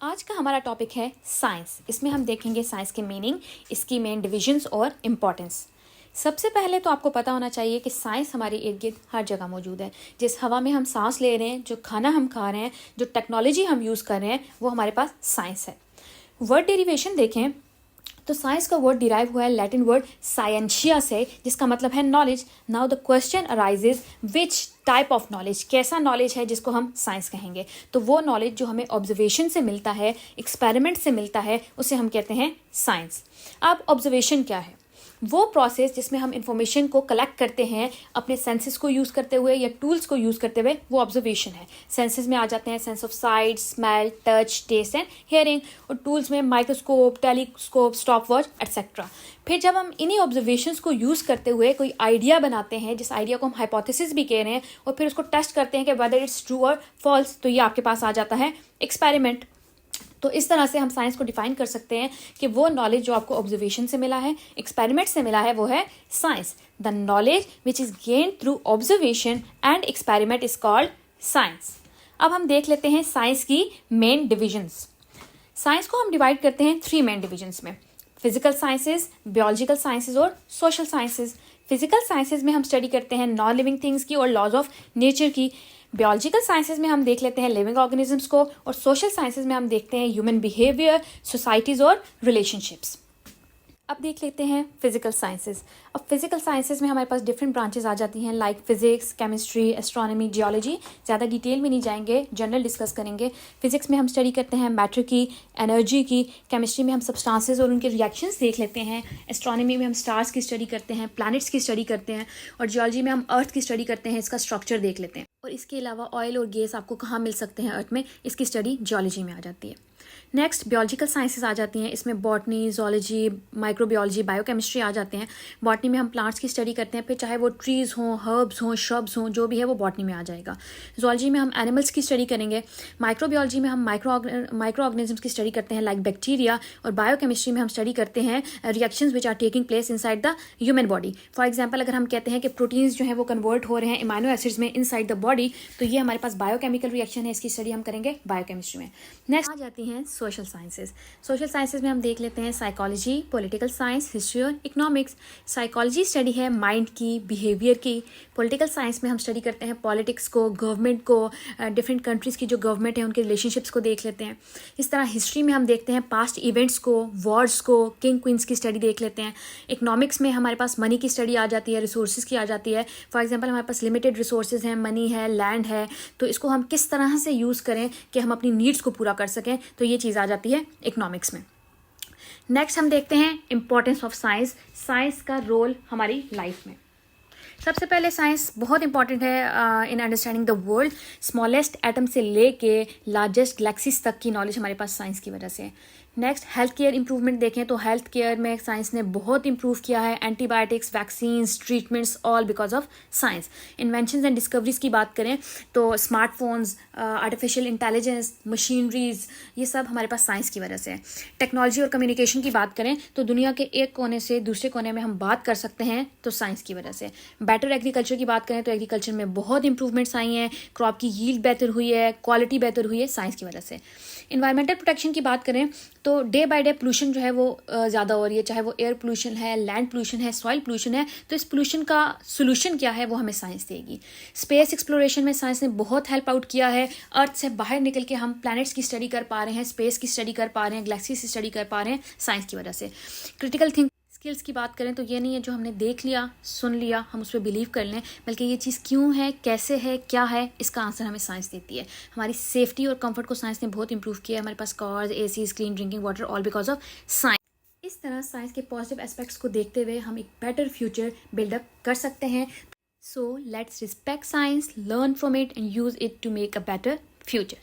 आज का हमारा टॉपिक है साइंस। इसमें हम देखेंगे साइंस के मीनिंग, इसकी मेन डिविजन्स और इम्पॉर्टेंस। सबसे पहले तो आपको पता होना चाहिए कि साइंस हमारे इर्द गिर्द हर जगह मौजूद है। जिस हवा में हम सांस ले रहे हैं, जो खाना हम खा रहे हैं, जो टेक्नोलॉजी हम यूज़ कर रहे हैं, वो हमारे पास साइंस है। वर्ड डेरिवेशन देखें तो साइंस का वर्ड डिराइव हुआ है लैटिन वर्ड साइंशिया से, जिसका मतलब है knowledge. Now the question arises which type of knowledge, कैसा नॉलेज है जिसको हम साइंस कहेंगे। तो वो नॉलेज जो हमें ऑब्जर्वेशन से मिलता है, एक्सपेरिमेंट से मिलता है, उसे हम कहते हैं साइंस। अब ऑब्जर्वेशन क्या है? वो प्रोसेस जिसमें हम इंफॉर्मेशन को कलेक्ट करते हैं अपने सेंसेस को यूज़ करते हुए या टूल्स को यूज़ करते हुए, वो ऑब्जर्वेशन है। सेंसेस में आ जाते हैं sense of sight, smell, touch, taste and hearing, और टूल्स में माइक्रोस्कोप, टेलीस्कोप, स्टॉपवॉच एटसेट्रा। फिर जब हम इन्हीं ऑब्जर्वेशंस को यूज़ करते हुए कोई आइडिया बनाते हैं, जिस आइडिया को हम हाइपोथेसिस भी कह रहे हैं, और फिर उसको टेस्ट करते हैं कि वेदर इट्स ट्रू और फॉल्स, तो ये आपके पास आ जाता है एक्सपेरिमेंट। तो इस तरह से हम साइंस को डिफाइन कर सकते हैं कि वो नॉलेज जो आपको ऑब्जर्वेशन से मिला है, एक्सपेरिमेंट से मिला है, वो है science. The knowledge which is gain through observation and experiment is called science. अब हम देख लेते हैं साइंस की मेन डिविजन्स। साइंस को हम डिवाइड करते हैं 3 मेन डिविजन्स में: फिजिकल साइंसेज, बायोलॉजिकल साइंसेज और सोशल साइंसेज। फिजिकल साइंसेज में हम स्टडी करते हैं नॉन लिविंग थिंग्स की और लॉज ऑफ नेचर की। बायोलॉजिकल साइंसेज में हम देख लेते हैं लिविंग ऑर्गेनिजम्स को, और सोशल साइंसेज में हम देखते हैं ह्यूमन बिहेवियर, सोसाइटीज़ और रिलेशनशिप्स। अब देख लेते हैं फिजिकल साइंसेज। अब फिजिकल साइंसेज में हमारे पास डिफरेंट ब्रांचेस आ जाती हैं, like physics, chemistry, astronomy, geology. ज़्यादा डिटेल में नहीं जाएंगे, जनरल डिस्कस करेंगे। फिजिक्स में हम स्टडी करते हैं मैटर की, एनर्जी की। केमिस्ट्री में हम सब्सटेंसेस और उनके रिएक्शंस देख लेते हैं। एस्ट्रोनॉमी में हम स्टार्स की स्टडी करते हैं, प्लैनेट्स की स्टडी करते हैं। और जियोलॉजी में हम अर्थ की स्टडी करते हैं, इसका स्ट्रक्चर देख लेते हैं। और इसके अलावा ऑयल और गैस आपको कहाँ मिल सकते हैं अर्थ में, इसकी स्टडी जियोलॉजी में आ जाती है। नेक्स्ट बायोलॉजिकल साइंसेज आ जाती हैं। इसमें बॉटनी, जोलॉजी, माइक्रोबायोलॉजी, बायोकेमिस्ट्री आ जाते हैं। बॉटनी में हम प्लांट्स की स्टडी करते हैं, फिर चाहे वो ट्रीज़ हों, हर्ब्स हों, श्रब्स हों, जो भी है वो बॉटनी में आ जाएगा। जोलॉजी में हम एनिमल्स की स्टडी करेंगे। माइक्रोबायोलॉजी में हम माइक्रो ऑर्गेनिजम्स की स्टडी करते हैं, लाइक बैक्टीरिया। और बायोकेमिस्ट्री में हम स्टडी करते हैं reactions which are taking place inside the human body. For example, अगर हम कहते हैं कि प्रोटीन्स जो हैं वो कन्वर्ट हो रहे हैं इमाइनो एसिड्स में इनसाइड द बॉडी, तो ये हमारे पास बायोकेमिकल रिएक्शन है, इसकी स्टडी हम करेंगे बायोकेमिस्ट्री में। नेक्स्ट आ जाती हैं सोशल साइंसेज। सोशल साइंसेज में हम देख लेते हैं साइकोलॉजी, पॉलिटिकल साइंस, हिस्ट्री और इकोनॉमिक्स। साइकोलॉजी स्टडी है माइंड की, बिहेवियर की। पॉलिटिकल साइंस में हम स्टडी करते हैं पॉलिटिक्स को, गवर्नमेंट को, डिफरेंट कंट्रीज़ की जो गवर्नमेंट है उनके रिलेशनशिप्स को देख लेते हैं। इस तरह हिस्ट्री में हम देखते हैं पास्ट इवेंट्स को, वॉर्स को, किंग क्वींस की स्टडी देख लेते हैं। इकोनॉमिक्स में हमारे पास मनी की स्टडी आ जाती है, रिसोर्सेज की आ जाती है। फॉर एग्जाम्पल, हमारे पास लिमिटेड रिसोर्सेज हैं, मनी है, लैंड है, तो इसको हम किस तरह से यूज़ करें कि हम अपनी नीड्स को पूरा कर सकें, तो ये चीज़ आ जाती है इकोनॉमिक्स में। नेक्स्ट हम देखते हैं इंपॉर्टेंस ऑफ साइंस, साइंस का रोल हमारी लाइफ में। सबसे पहले साइंस बहुत इंपॉर्टेंट है in understanding the world. Smallest atom से लेके लार्जेस्ट गैलेक्सीज तक की नॉलेज हमारे पास साइंस की वजह से है। नेक्स्ट हेल्थ केयर इंप्रूवमेंट देखें तो हेल्थ केयर में साइंस ने बहुत इंप्रूव किया है। Antibiotics, vaccines, treatments, all because of science. Inventions and discoveries की बात करें तो स्मार्टफोन्स, आर्टिफिशियल इंटेलिजेंस, मशीनरीज, ये सब हमारे पास साइंस की वजह से है। टेक्नोलॉजी और कम्युनिकेशन की बात करें तो दुनिया के एक कोने से दूसरे कोने में हम बात कर सकते हैं, तो साइंस की वजह से। बेटर एग्रीकल्चर की बात करें तो एग्रीकल्चर में बहुत इंप्रूवमेंट्स आई हैं, क्रॉप की यील्ड बेहतर हुई है, क्वालिटी बेहतर हुई है साइंस की वजह से। इन्वायरमेंटल प्रोटेक्शन की बात करें तो डे बाय डे पोल्यूशन जो है वो ज़्यादा हो रही है, चाहे वो एयर पोल्यूशन है, लैंड पोल्यूशन है, सॉइल पोल्यूशन है। तो इस पोल्यूशन का सोल्यूशन क्या है, वो हमें साइंस देगी। स्पेस एक्सप्लोरेशन में साइंस ने बहुत हेल्प आउट किया है। अर्थ से बाहर निकल के हम प्लैनेट्स की स्टडी कर पा रहे हैं, स्पेस की स्टडी कर पा रहे हैं, गैलेक्सीज की स्टडी कर पा रहे हैं साइंस की वजह से। क्रिटिकल थिंक स्किल्स की बात करें तो ये नहीं है जो हमने देख लिया, सुन लिया, हम उस पर बिलीव कर लें, बल्कि ये चीज़ क्यों है, कैसे है, क्या है, इसका आंसर हमें साइंस देती है। हमारी सेफ्टी और कंफर्ट को साइंस ने बहुत इंप्रूव किया है। हमारे पास cars, ACs, clean drinking water, all because of science. इस तरह साइंस के पॉजिटिव एस्पेक्ट्स को देखते हुए हम एक बेटर फ्यूचर बिल्डअप कर सकते हैं। So let's respect science, learn from it and use it to make a better future.